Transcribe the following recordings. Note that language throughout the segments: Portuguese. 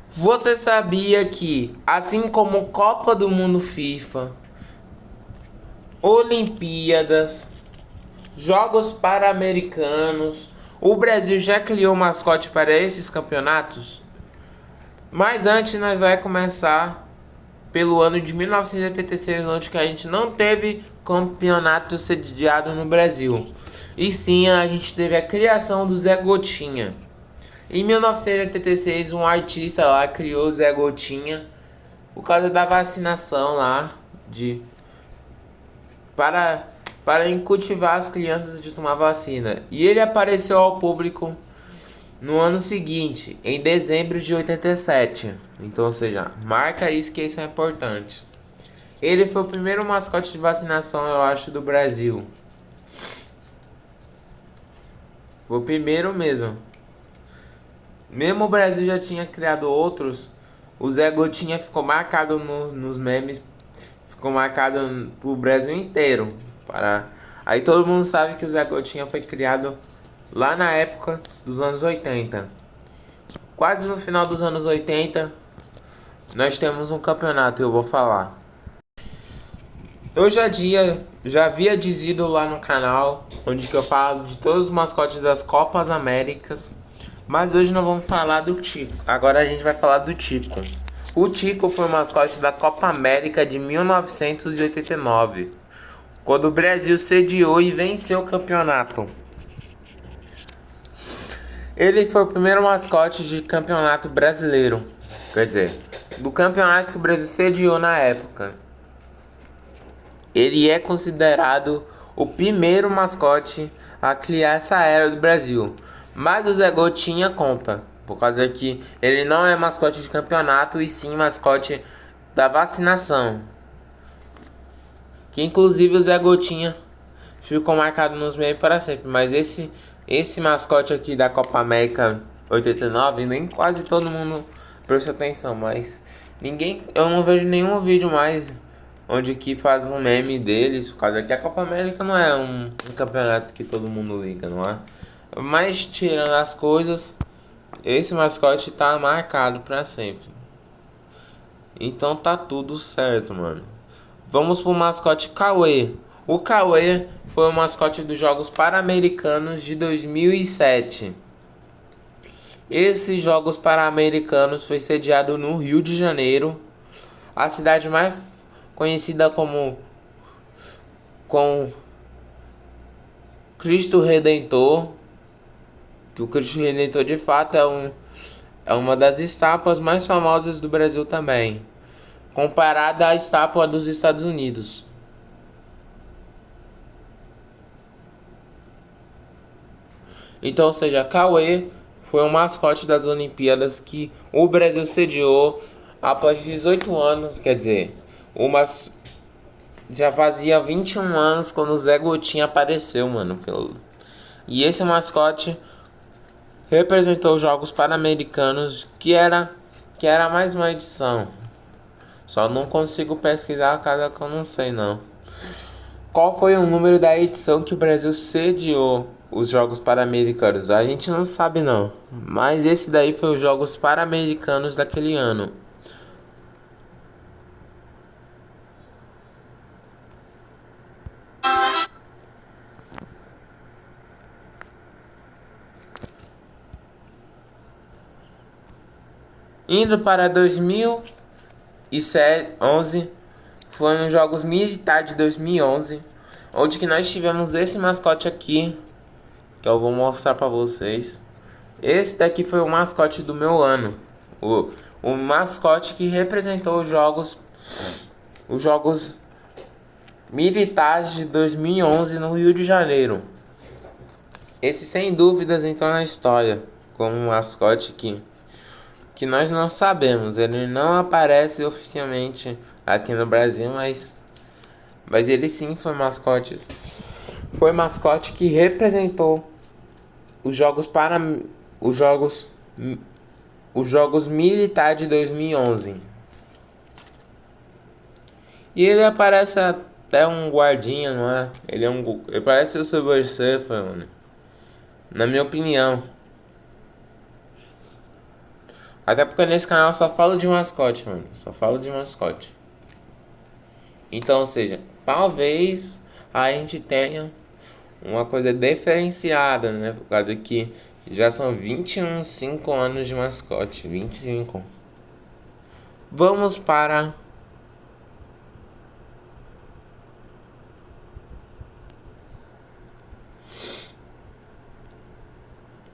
Você sabia que, assim como Copa do Mundo FIFA, Olimpíadas, Jogos Pan-Americanos, o Brasil já criou mascote para esses campeonatos? Mas antes nós vai começar pelo ano de 1986, onde que a gente não teve campeonato sediado no Brasil. E sim, a gente teve a criação do Zé Gotinha. Em 1986, um artista lá criou o Zé Gotinha por causa da vacinação lá de para para incentivar as crianças de tomar vacina. E ele apareceu ao público no ano seguinte, em dezembro de 87. Então, ou seja, marca isso, que isso é importante. Ele foi o primeiro mascote de vacinação, eu acho, do Brasil. Foi o primeiro mesmo. Mesmo o Brasil já tinha criado outros, o Zé Gotinha ficou marcado nos memes, ficou marcado pro Brasil inteiro. Aí todo mundo sabe que o Zé Gotinha foi criado lá na época dos anos 80. Quase no final dos anos 80, nós temos um campeonato, eu vou falar. Eu já havia dizido lá no canal, onde que eu falo de todos os mascotes das Copas Américas. Mas hoje nós vamos falar do Tico. Agora a gente vai falar do Tico. O Tico foi o mascote da Copa América de 1989, quando o Brasil sediou e venceu o campeonato. Ele foi o primeiro mascote de campeonato brasileiro. Quer dizer, do campeonato que o Brasil sediou na época. Ele é considerado o primeiro mascote a criar essa era do Brasil. Mas o Zé Gotinha conta, por causa que ele não é mascote de campeonato e sim mascote da vacinação. Que inclusive o Zé Gotinha ficou marcado nos memes para sempre. Mas esse mascote aqui da Copa América 89, nem quase todo mundo prestou atenção. Mas eu não vejo nenhum vídeo mais onde que faz um meme deles, por causa que a Copa América não é um campeonato que todo mundo liga, não é? Mas tirando as coisas, esse mascote tá marcado pra sempre. Então tá tudo certo, mano. Vamos pro mascote Cauê. O Cauê foi o mascote dos Jogos Pan-Americanos de 2007. Esses Jogos Pan-Americanos foi sediado no Rio de Janeiro, a cidade mais conhecida com Cristo Redentor. Que o Cristo Redentor de fato é uma das estátuas mais famosas do Brasil também, comparada à estátua dos Estados Unidos. Então, ou seja, Cauê foi o mascote das Olimpíadas que o Brasil sediou após 18 anos, quer dizer, já fazia 21 anos quando o Zé Gotinha apareceu, mano. E esse mascote representou os Jogos Pan-Americanos, que era mais uma edição. Só não consigo pesquisar a casa que eu não sei não. Qual foi o número da edição que o Brasil sediou os Jogos Pan-Americanos? A gente não sabe não. Mas esse daí foi os Jogos Pan-Americanos daquele ano. Indo para 2011, foi nos Jogos Militar de 2011, onde que nós tivemos esse mascote aqui, que eu vou mostrar para vocês. Esse daqui foi o mascote do meu ano. O mascote que representou os jogos militares de 2011 no Rio de Janeiro. Esse sem dúvidas entrou na história como um mascote que nós não sabemos. Ele não aparece oficialmente aqui no Brasil, mas ele sim foi mascote. Foi mascote que representou os jogos os jogos militares de 2011. E ele aparece até um guardinha, não é? Ele parece o Silver Surfer, mano. Na minha opinião. Até porque nesse canal eu só falo de mascote, mano. Só falo de mascote. Então, ou seja, talvez a gente tenha uma coisa diferenciada, né? Por causa que já são 5 anos de mascote. 25. Vamos para...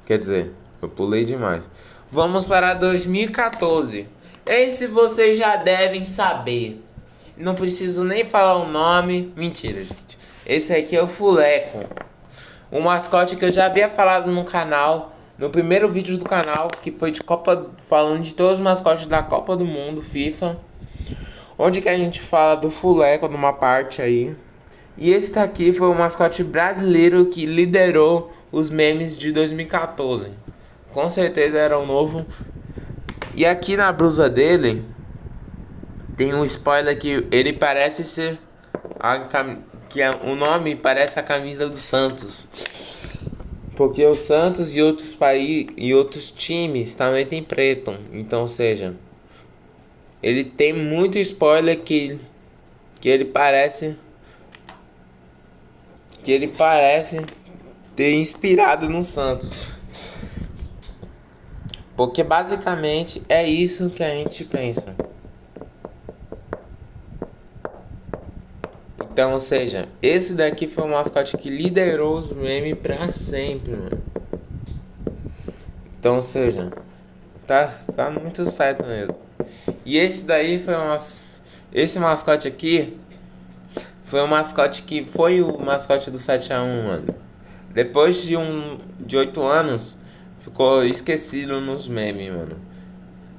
Quer dizer, eu pulei demais. Vamos para 2014. Esse vocês já devem saber. Não preciso nem falar o nome. Mentira, gente. Esse aqui é o Fuleco. Um mascote que eu já havia falado no canal. No primeiro vídeo do canal, que foi de Copa, falando de todos os mascotes da Copa do Mundo, FIFA. Onde que a gente fala do Fuleco numa parte aí. E esse daqui foi o mascote brasileiro que liderou os memes de 2014. Com certeza era o novo. E aqui na blusa dele tem um spoiler que ele parece ser o nome parece a camisa do Santos. Porque o Santos e outros países e outros times também tem preto. Então, ou seja, ele tem muito spoiler que ele parece ter inspirado no Santos. Porque basicamente é isso que a gente pensa. Então, ou seja, esse daqui foi o mascote que liderou os memes pra sempre, mano. Então, ou seja, tá muito certo mesmo. E esse daí foi esse mascote aqui foi o mascote que foi o mascote do 7-1, mano. Depois de 8 anos, ficou esquecido nos memes, mano.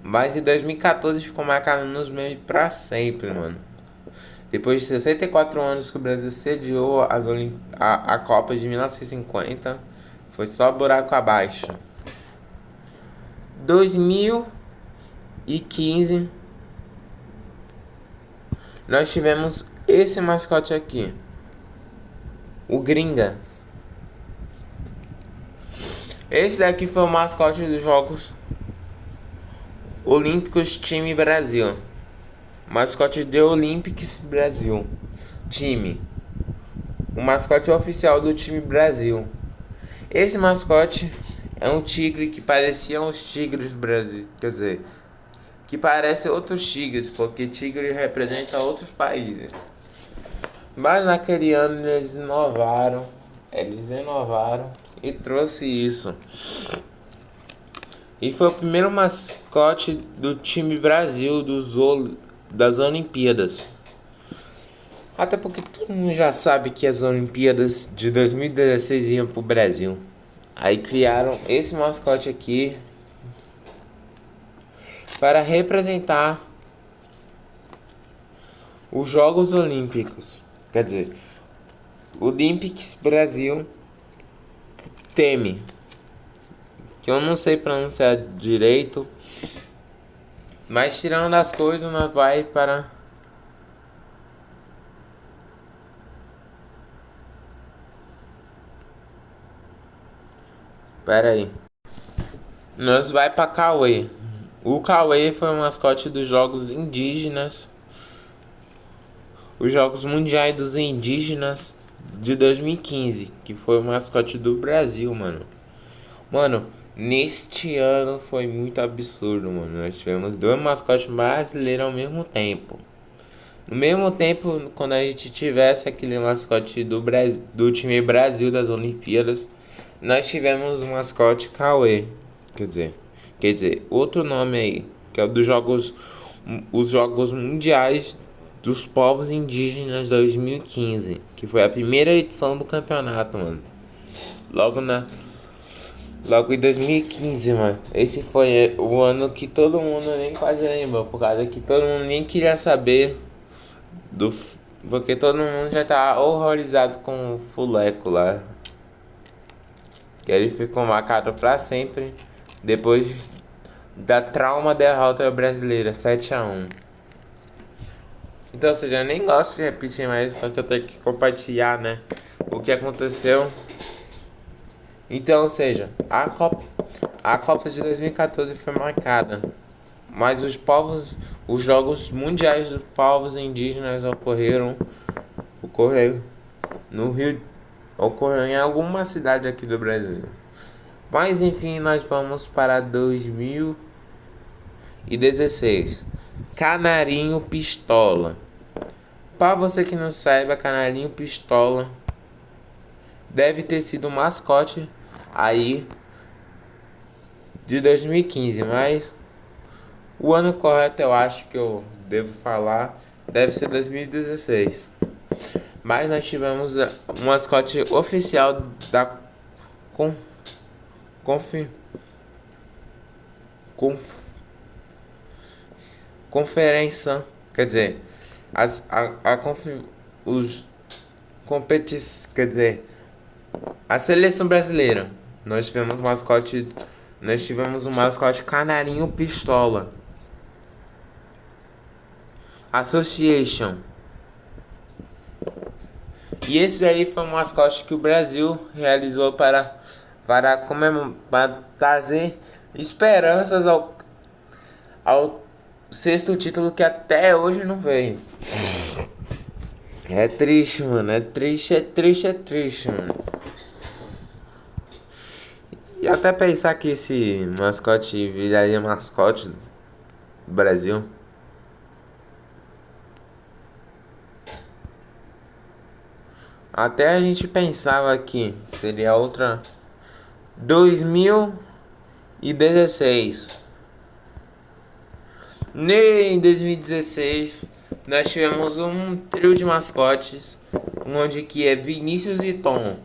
Mas em 2014 ficou marcado nos memes pra sempre, mano. Depois de 64 anos que o Brasil sediou a Copa de 1950, foi só buraco abaixo. 2015, nós tivemos esse mascote aqui, o Gringa. Esse daqui foi o mascote dos Jogos Olímpicos Time Brasil. Mascote do Olympics Brasil. Time. O mascote oficial do time Brasil. Esse mascote é um tigre que parecia os tigres do Brasil. Quer dizer, que parece outros tigres, porque tigre representa outros países. Mas naquele ano eles inovaram e trouxe isso. E foi o primeiro mascote do time Brasil das Olimpíadas. Até porque todo mundo já sabe que as Olimpíadas de 2016 iam pro Brasil. Aí criaram esse mascote aqui para representar os Jogos Olímpicos. Quer dizer, Olympics Brasil Teme. Que eu não sei pronunciar direito. Mas tirando as coisas, nós vai para... Pera aí. Nós vai para Cauê. O Cauê foi o mascote dos Jogos Indígenas. Os Jogos Mundiais dos Indígenas de 2015. Que foi o mascote do Brasil, mano. Mano, neste ano foi muito absurdo, mano. Nós tivemos 2 mascotes brasileiros ao mesmo tempo. No mesmo tempo, quando a gente tivesse aquele mascote do time Brasil das Olimpíadas, nós tivemos o mascote Cauê. Quer dizer, outro nome aí, que é o dos os Jogos Mundiais dos Povos Indígenas 2015, que foi a primeira edição do campeonato, mano. Logo em 2015, mano. Esse foi o ano que todo mundo nem quase lembra, por causa que todo mundo nem queria saber porque todo mundo já tá horrorizado com o Fuleco lá. Que ele ficou marcado pra sempre depois da trauma derrota brasileira 7-1. Então, ou seja, eu nem gosto de repetir mais, só que eu tenho que compartilhar, né, o que aconteceu. Então, ou seja, a Copa de 2014 foi marcada mas os jogos mundiais dos povos indígenas ocorreram no Rio, ocorreu em alguma cidade aqui do Brasil. Mas enfim, nós vamos para 2016. Canarinho Pistola. Para você que não saiba, Canarinho Pistola deve ter sido o mascote aí de 2015, mas o ano correto eu acho que eu devo falar deve ser 2016. Mas nós tivemos um mascote oficial da conf, conf, conferência, quer dizer, os competições, quer dizer, a seleção brasileira. Nós tivemos um mascote Canarinho Pistola Association. E esse aí foi um mascote que o Brasil realizou para trazer esperanças ao sexto título que até hoje não veio. É triste, mano. É triste, mano. E até pensar que esse mascote viraria mascote do Brasil. Até a gente pensava que seria outra 2016. Em 2016 nós tivemos um trio de mascotes, onde que é Vinícius e Tom.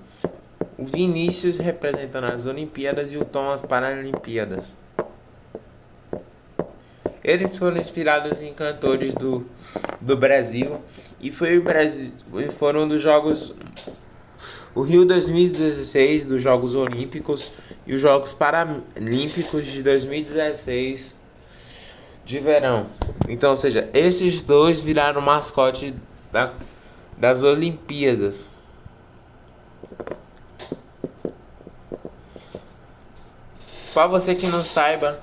O Vinícius representando as Olimpíadas e o Tom as Paralimpíadas. Eles foram inspirados em cantores do Brasil e foram dos Jogos o Rio 2016 dos Jogos Olímpicos e os Jogos Paralímpicos de 2016 de verão. Então, ou seja, esses dois viraram mascote das Olimpíadas. Para você que não saiba,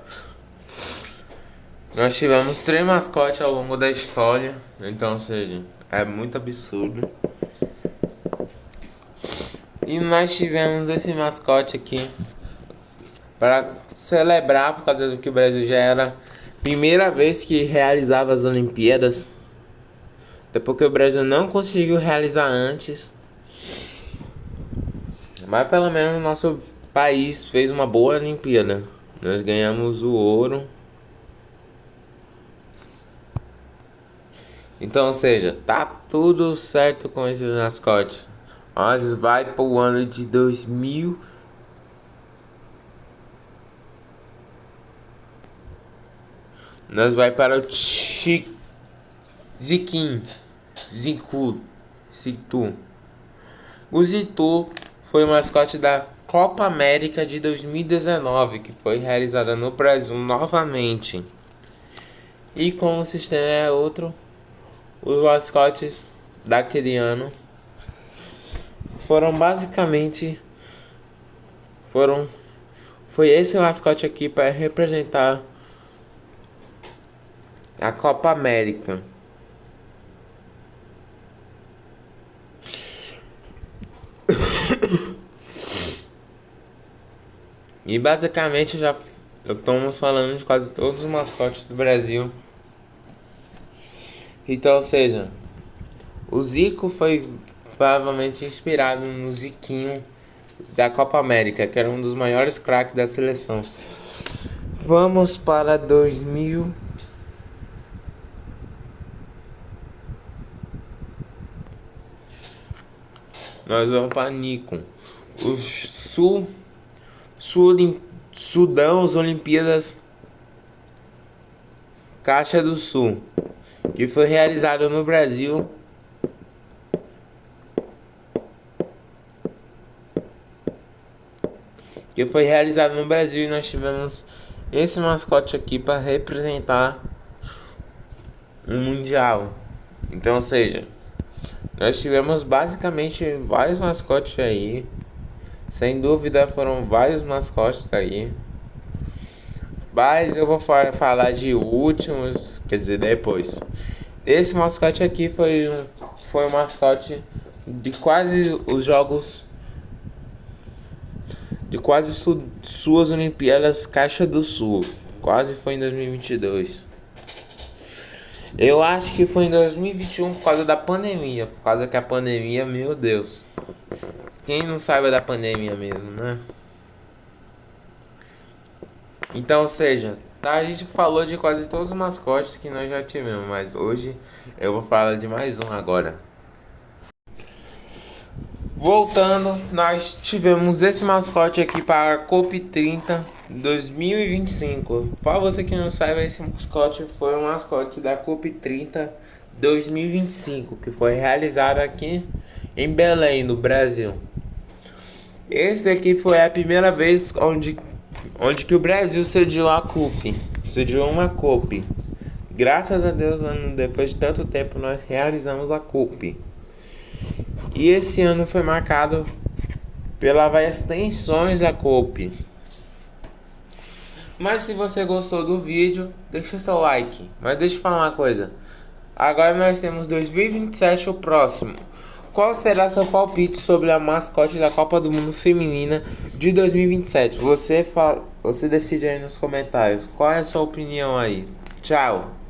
nós tivemos 3 mascotes ao longo da história. Então, ou seja, é muito absurdo. E nós tivemos esse mascote aqui para celebrar, por causa do que o Brasil já era a primeira vez que realizava as Olimpíadas. Depois que o Brasil não conseguiu realizar antes. Mas pelo menos o nosso país fez uma boa Olimpíada. Nós ganhamos o ouro. Então, ou seja, tá tudo certo com esses mascotes. Nós vai para o ano de 2000. Nós vai para o Zitu. O Zitu foi o mascote da Copa América de 2019, que foi realizada no Brasil novamente. E como o sistema é outro, os mascotes daquele ano foram basicamente foi esse mascote aqui para representar a Copa América. E basicamente já estamos falando de quase todos os mascotes do Brasil. Então, ou seja, o Zico foi provavelmente inspirado no Ziquinho da Copa América, que era um dos maiores craques da seleção. Vamos para 2000. Nós vamos para Nikon. O Sudão, as Olimpíadas Caixa do Sul, que foi realizado no Brasil. E nós tivemos esse mascote aqui para representar um mundial. Então, ou seja, nós tivemos basicamente vários mascotes aí. Sem dúvida foram vários mascotes aí. Mas eu vou falar de últimos, quer dizer, depois. Esse mascote aqui foi um mascote de quase os jogos, de quase suas Olimpíadas Caixa do Sul. Quase foi em 2022. Eu acho que foi em 2021 por causa da pandemia. Por causa que a pandemia, meu Deus. Quem não sabe da pandemia mesmo, né? Então, ou seja, tá, a gente falou de quase todos os mascotes que nós já tivemos, mas hoje eu vou falar de mais um agora. Voltando, nós tivemos esse mascote aqui para a COP30 2025. Para você que não sabe, esse mascote foi um mascote da COP30 2025, que foi realizado aqui em Belém, no Brasil. Esse aqui foi a primeira vez onde que o Brasil sediou a COP, sediou uma COP. Graças a Deus, depois de tanto tempo, nós realizamos a COP. E esse ano foi marcado pelas extensões da COP. Mas se você gostou do vídeo, deixa seu like. Mas deixa eu falar uma coisa. Agora nós temos 2027 o próximo. Qual será seu palpite sobre a mascote da Copa do Mundo Feminina de 2027? Você decide aí nos comentários. Qual é a sua opinião aí? Tchau!